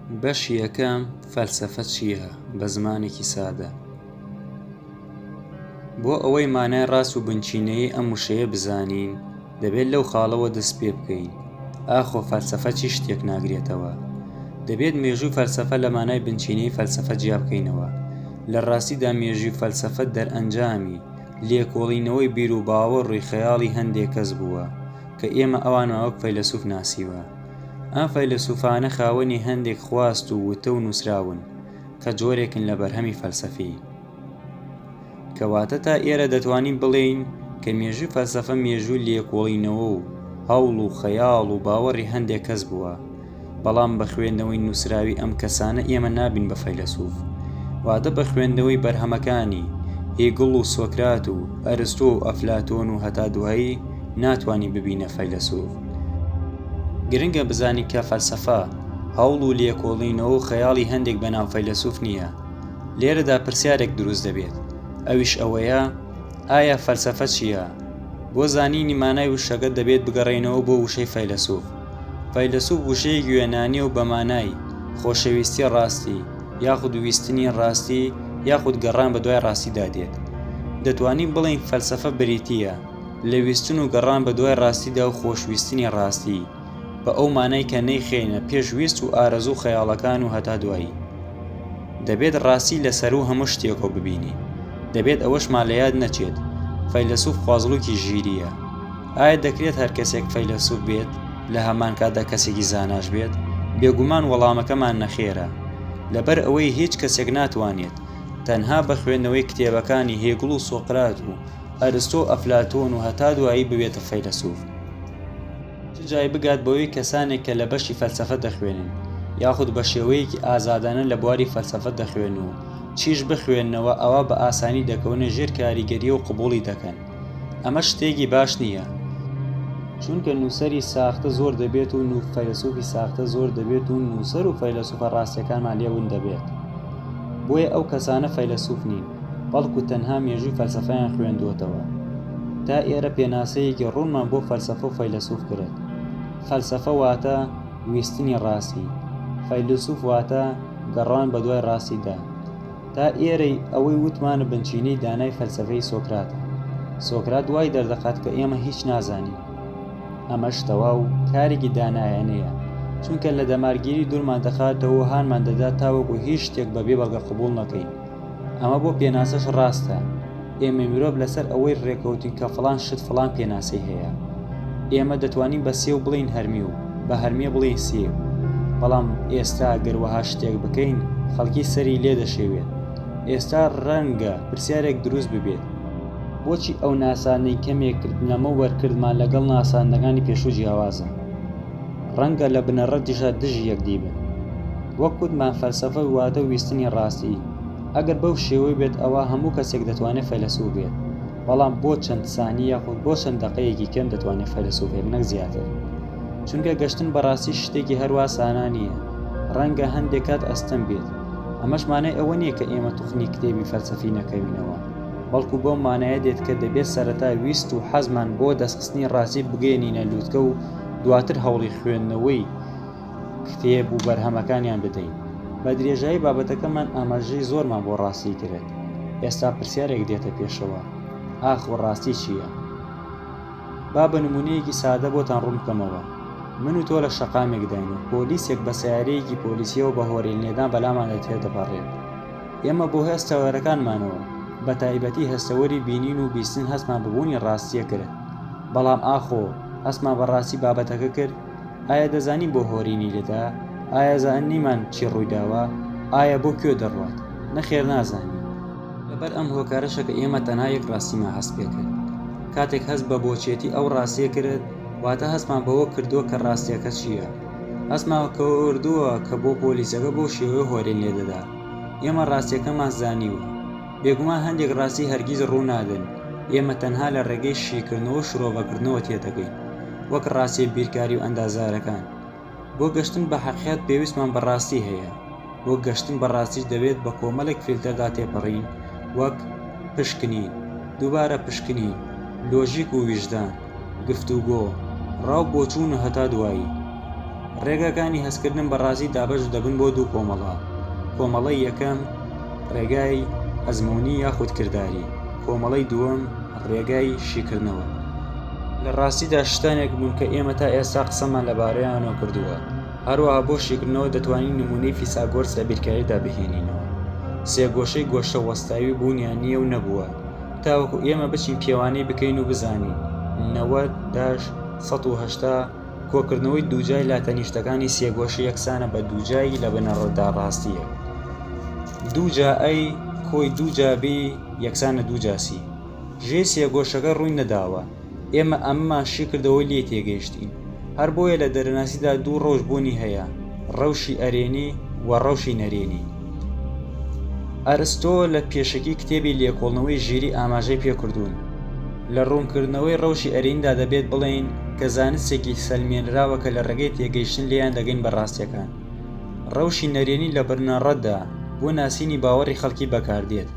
بەشی یەکەم فەلسەفە چییە بە زمانێکی سادە. بۆ ئەوەی مانای ڕاست و بنچینەیی ئەم وشەیە بزانین دەبێت لەو خاڵەوە دەست پێ بکەین. ئاخۆ فەلسەفە چی شتێک ناگرێتەوە. دەبێت مێژووی فەلسەفە لە مانای بنچینەی فەلسەفە جیا بکەینەوە. لە ڕاستیدا مێژووی فەلسەفە دەرئەنجامی لێکۆڵینەوەی بیر و باوەڕ ڕووی خەیاڵی هەندێک کەس بووە کە ئێمە ئەوانمان وەک فەیلسوف ناسیوە. ئەم فەیلسوفانە خاوەنی هەندێک خواست و وتە و نووسراون کە جۆرێکن لە بەرهەمی فەلسەفی. کەواتە تا ئێرە دەتوانین بڵێین کە مێژووی فەلسەفە مێژووی لێکۆڵینەوە و هەوڵ و خەیاڵ و باوەڕی هەندێک کەس بووە. بەڵام بە خوێندنەوەی نووسراوی ئەم کەسانە ئێمە نابین بە فەیلسوف. واتە بە خوێندنەوەی بەرهەمەکانی هێگڵ و سۆکرات و ئەرستۆ و ئەفلاتۆن و هەتا دوایی ناتوانین ببینە فەیلسوف. گرنگە بزانی کە فەلسەفە هەوڵ و لێکۆڵینەوە و خەیاڵی هەندێک بەناو فەیلسوف نییە. لێرەدا پرسیارێک دروست دەبێت، ئەویش ئەوەیە: ئایا فەلسەفە چییە؟ بۆ زانینی مانای وشەکە دەبێت بگەڕێنەوە بۆ وشەی فەیلسوف. فەیلسوف وشەیەکی یۆنانی و بە مانای خۆشەویستی ڕاستی یاخود ویستنی ڕاستی یاخود گەڕان بە دوای ڕاستیدا دێت. دەتوانین بڵێین فەلسەفە بریتیە لە ویستن و گەڕان بە دوای ڕاستیدا و خۆشویستنی ڕاستی، بە ئەو مانای کە نەیخێنە پێشویست و ئارەزوو خەیاڵەکان و هەتا دوایی. دەبێت ڕاستی لەسەر و هەموو شتێکەوە ببینی. دەبێت ئەوەشمان لە یاد نەچێت فەیلسوف خوازڵووکی ژیریە. ئایا دەکرێت هەر کەسێک فەیلسوف بێت لە هەمان کاتدا کەسێکی زاناش بێت؟ بێگومان وەڵامەکەمان نەخێرە، لەبەر ئەوەی هیچ کەسێک ناتوانێت تەنها بە خوێندنەوەی کتێبەکانی هێگڵ و سۆقرات و ئەرستۆ و ئەفلاتۆن و هەتا دوایی ببێتە فەیلسوف. چ جای بگات بەوەی کەسانێک کە لە بەشی فەلسەفە دەخوێنن یاخود بە شێوەیەکی ئازادانە لە بواری فەلسەفە دەخوێن و چیش بخوێننەوە ئەوە بە ئاسانی دەکەونە ژێر کاریگەریە و قبوڵی دەکەن. ئەمە شتێکی باش نییە، چونکە نووسەری ساختە زۆر دەبێت و فەیلسوفی ساختە زۆر دەبێت و نووسەر و فەیلسوفە ڕاستیەکانمان لێون دەبێت. بۆیە ئەو کەسانە فەیلسوف نین، بەڵکو تەنها مێژووی فەلسەفەیان خوێندووەتەوە. تا ئێرە پێناسەیەکی ڕوونمان بۆ فەلسەفە و فەیلسوف کرد. فەلسەفە واتە ویستنی ڕاستی، فەیلسوف واتە گەڕان بە دوای ڕاستیدا. تا ئێرەی ئەوەی وتمانە بنچینەی دانای فەلسەفەی سۆکراتە. سۆکرات دوای دەردەخات کە ئێمە هیچ نازانین. ئەمەش تەواو کارێکی دانایانەیە، چونکە لە دەمارگیری دوورمان دەخاتەوە هانمان دەدات تاوەکو هیچ شتێک بەبێ بەڵگە قبوڵ نەکەین. ئەمە بۆ پێناسەش ڕاستە. ئێمە مرۆڤ لەسەر ئەوەی ڕێکەوتین کە فڵان شت فڵان پێناسەی هەیە. ئێمە دەتوانین بە سێو بڵین هەرمی و بە هەرمیە بڵین سێو. بەڵام ئێستا گەروەها شتێک بکەین خەڵکی سەری لێ دەشێوێت. ئێستا ڕەنگە پرسیارێک دروست ببێت: بۆچی ئەو ناسانەی کەمێک لەمە وەرکردمان لەگەڵ ناساندەکانی پێشوو جیاوازە؟ ڕەنگە لە بنەڕەتیشە دژی یەکدی بن. وەک گوتمان فەلسەفە واتە ویستنی ڕاستی. ئەگەر بەو شێوەی بێت ئەوە هەموو کەسێک دەتوانێت فەیلسوف بێت. بەڵام بۆ چەند سانی یاخود بۆ چەند دەقەیەکی کەم دەتوانێت فەیلسوف بێت، نەک زیاتر. چونکە گەشتن بەڕاستی شتێکی هەروە سانا نییە. ڕەنگە هەندێک کات ئەستەم بێت. ئەمەش مانای ئەوە نییە کە ئێمە توخنی کتێبی فەلسەفی نەکەوینەوە، بەڵکو بۆ مانایە دێت کە دەبێت سەرەتا ویست و حەزمان بۆ دەستخستنی ڕاستی بگەێنینە لووتکە و دواتر هەوڵی خوێندنەوەی کتێب و بەرهەمەکانیان بدەین. بە درێژایی بابەتەکەمان ئاماژەی زۆرمان بۆ ڕاستی کرد. ئێستا پرسیارێک دێتە پێشەوە: ئاخۆ ڕاستی چییە؟ با بە نمونەیەکی سادە بۆتان ڕوون بکەمەوە. من و تۆ لە شەقامێک داین و پۆلیسێک بە سیارەیەکی پۆلیسیەوە بە هۆرێلنێدان بەلامان دەتێدەپەڕێت. ئێمە بۆ هێستەوەرەکانمانەوە بە تایبەتی هەستەوەری بینین و بیستن هەستمان ببوونی ڕاستیە کرد. بەڵام ئاخۆ هەستمان بە ڕاستی بابەتەکە کرد؟ ئایا دەزانین بۆ هۆرینی لێدا؟ ئایا زانیمان چی ڕوویداوە؟ ئایا بۆ کوێ دەڕوات؟ نەخێر نازانین. لەبەر ئەم هۆکارەشە کە ئێمە تەنها یەک ڕاستیمان هەست پێ کرد. کاتێک هەست بە بۆچێتی ئەو ڕاستیە کرد، واتە هەستمان بەوە کردووە کە ڕاستیەکە چییە. هەستمان کردووە کە بۆ پۆلیسەکە بۆ شێوەیە هۆرێن لێدەدا. ئێمە ڕاستیەکەمان زانیوە. بێگومان هەندێک ڕاستی هەرگیز ڕوو نادەن. ئێمە تەنها لە ڕێگەی شیکردنەوە و شرۆڤەکردنەوە تێدەگەین، وەک ڕاستی بیرکاری و ئەندازارەکان. بۆ گەشتن بە حەقیقەت پێویستمان بە ڕاستی هەیە. بۆ گەشتن بە ڕاستیش دەبێت بە کۆمەڵێک فیلتەردا تێپەڕین، وەک پشکنین، دووبارە پشکنین، لۆژیک و ویژدان، گفتوگۆ، ڕاو بۆچوون و هەتا دوایی. ڕێگاکانی هەستکردن بەڕاستی دابەش دەبن بۆ دوو کۆمەڵە. کۆمەڵەی یەکەم ڕێگای ئەزموونی یاخود کردداری، کۆمەڵەی دووەم ڕێگای شیکردنەوە. لە ڕاستیدا شتانێک بوون کە ئێمە تا ئێستا قسەمان لەبارەیانەوە کردووە. هەروەها بۆ شیکردنەوە دەتوانین نمونەی فیساگۆرس لە بیرکاریدا بهێنینەوە. سێگۆشەی گۆشتە وەستاوی بوونیان نییە و نەبووە، تاوەکو ئێمە بچین پێوانەی بکەین و بزانین 90-180 کۆکردنەوەی دووجای لاتەنیشتەکانی سێگۆشە یەکسانە بە دووجایی لە بنەڕەتدا ڕاستیە. دووجا ئەی کۆی دووجا بی یەکسانە دووجاسی. ژێ سێگۆشەکە ڕووی نەداوە، ئێمە ئەمەمان شیکردەوەی لێ تێگەیشتین. هەر بۆیە لە دەرەناسیدا دوو ڕەوشبوونی هەیە، ڕەوشی ئەرێنی و ڕەوشی نەرێنی. ئەرستۆ لە پێشەکی کتێبی لێکۆڵنەوەی ژیری ئاماژەی پێکردوون. لە ڕوونکردنەوەی ڕەوشی ئەرێنیدا دەبێت بڵێین کە زانستێکی سەلمێنراوە کە لە ڕێگەی تێگەیشتن لێیان دەگەین بە ڕاستیەکان. ڕەوشی نەرێنی لە بنەڕەتدا بۆ ناسینی باوەڕی خەڵکی بەکاردێت.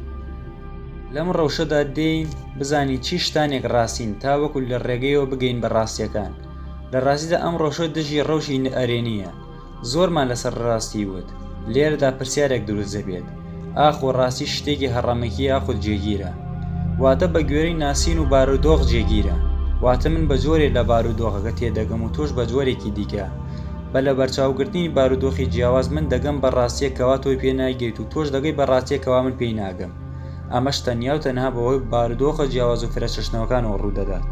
لەم ڕەوشەدا دێین بزانی چی شتانێک ڕاستین تاوەکو لە ڕێگەیەوە بگەین بە ڕاستیەکان. لە ڕاستیدا ئەم ڕەوشە دژی ڕەوشی ئەرێنیە. زۆرمان لەسەر ڕاستی وت، لێرەدا پرسیارێک دروست دەبێت، ئاخۆ ڕاستی شتێکی هەڕەمەکی یاخود جێگیرە؟ واتە بە گوێرەی ناسین و بارودۆخ جێگیرە. واتە من بە جۆرێ لە بارودۆخەکە تێدەگەم و تۆش بە جۆرێکی دیکە. بە لە بەرچاوگرتنی بارودۆخی جیاواز من دەگەم بە ڕاستیەکەوا تۆی پێ ناگەیت و تۆش دەگەی بە ڕاستیەکەوا من پێی ناگەم. ئەمەش تەنیا و تەنها بەوەی بارودۆخە جیاواز و فرەچەشنەوەکانەوە ڕوو دەدات.